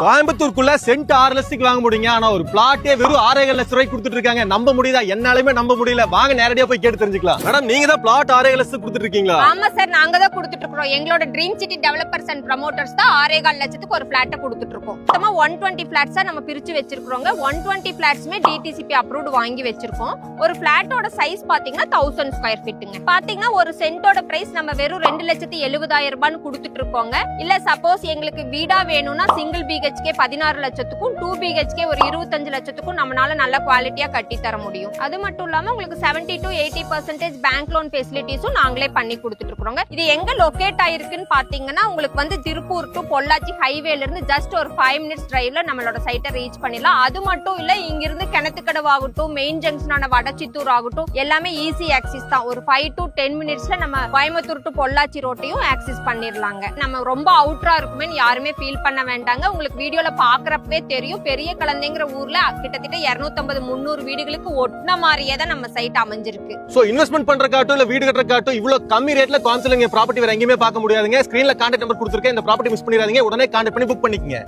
கோயம்புத்தூருக்குள்ள send 6 லட்சத்துக்கு வாங்க முடியுங்க. ஆனா ஒரு பிளாட்டே வெறும் 6.5 லட்சம் ரூபாய்க்கு கொடுத்துட்டு இருக்காங்க. நம்ப முடியுதா? என்னாலுமே நம்ப முடியல. வாங்க நேரடியா போய் கேட்டு தெரிஞ்சுக்கலாம். மேடம், நீங்க தான் பிளாட் 6.5 லட்சத்துக்கு கொடுத்துட்டு இருக்கீங்களா? ஆமா சார், நாங்க தான் கொடுத்துட்டு இருக்கோம். எங்களோட dream city developers and promoters தான் 6.25 லட்சத்துக்கு ஒரு பிளாட்டை கொடுத்துட்டு இருக்கோம். மொத்தமா 120 பிளாட்ஸா நம்ம பிரிச்சு வச்சிருக்கோங்க. 120 பிளாட்ஸ்மே டிடிசிபி அப்ரூவ்ட் வாங்கி வச்சிருக்கோம். ஒரு பிளாட்டோட சைஸ் பாத்தீங்கன்னா 1000 ஸ்கொயர் ஃபீட்டுங்க. பாத்தீங்கன்னா ஒரு சென்ட்டோட பிரைஸ் நம்ம வெறும் 2,70,000 ரூபாய்னு கொடுத்துட்டு இருக்கோங்க. இல்ல சப்போஸ் எங்களுக்கு வீடா வேணும்னா சிங்கிள் பிஹெச்கே 16 லட்சத்துக்கும் 2 பிஹெச்கே ஒரு 25 லட்சத்துக்கும் நம்மளால நல்ல குவாலிட்டியா கட்டி தர முடியும். அது மட்டும் இல்லாம உங்களுக்கு 70 to 80% பேங்க் லோன் ஃபெசிலிட்டிஸும் நாங்களே பண்ணி கொடுத்துட்டு இருக்கோங்க. இது எங்க லொகேட் ஆயிருக்குன்னு பாத்தீங்கன்னா உங்களுக்கு வந்து திருப்பூர் டு பொள்ளாச்சி ஹைவேல இருந்து ஜஸ்ட் ஒரு 5 மினிட்ஸ் டிரைவ்ல நம்மளோட சைட்டை ரீச் பண்ணிடலாம். அது மட்டும் இல்ல, இங்க இருந்து கிணத்துக்கடவு ஆகட்டும், மெயின் ஜங்ஷனான வடச்சித்தூர் ஆகட்டும், எல்லாமே ஈஸி ஆக்சிஸ் தான். ஒரு 5 to 10 மினிட்ஸ்ல நம்ம கோயம்புத்தூர் டு பொள்ளாச்சி ரோட்டையும் ஆக்சிஸ் பண்ணிடலாங்க. நம்ம ரொம்ப அவுட்டரா இருக்குமே யாருமே ஃபீல் பண்ண வேண்டாங்க. உங்களுக்கு வீடியோல பாக்குறப்பவே தெரியும், பெரிய கலந்தைங்கிற ஊர்ல கிட்டத்தட்ட 250-300 வீடுகளுக்கு ஒட்டின மாதிரியே தான் நம்ம சைட் அமைஞ்சிருக்கு. சோ இன்வெஸ்ட்மெண்ட் பண்றக்காட்டும் இல்ல வீடு கட்டுறக்காட்டும் இவ்வளவு கம்மி ரேட்ல கான்சலிங் ப்ராப்பர்ட்டி வேற எங்கேயுமே பார்க்க முடியாதுங்க. ஸ்கிரீன்ல கான்டாக்ட் நம்பர் கொடுத்துருக்கேன். இந்த ப்ராப்பர்ட்டி மிஸ் பண்ணிடாதீங்க. உடனே கான்டாக்ட் பண்ணி புக் பண்ணிக்கங்க.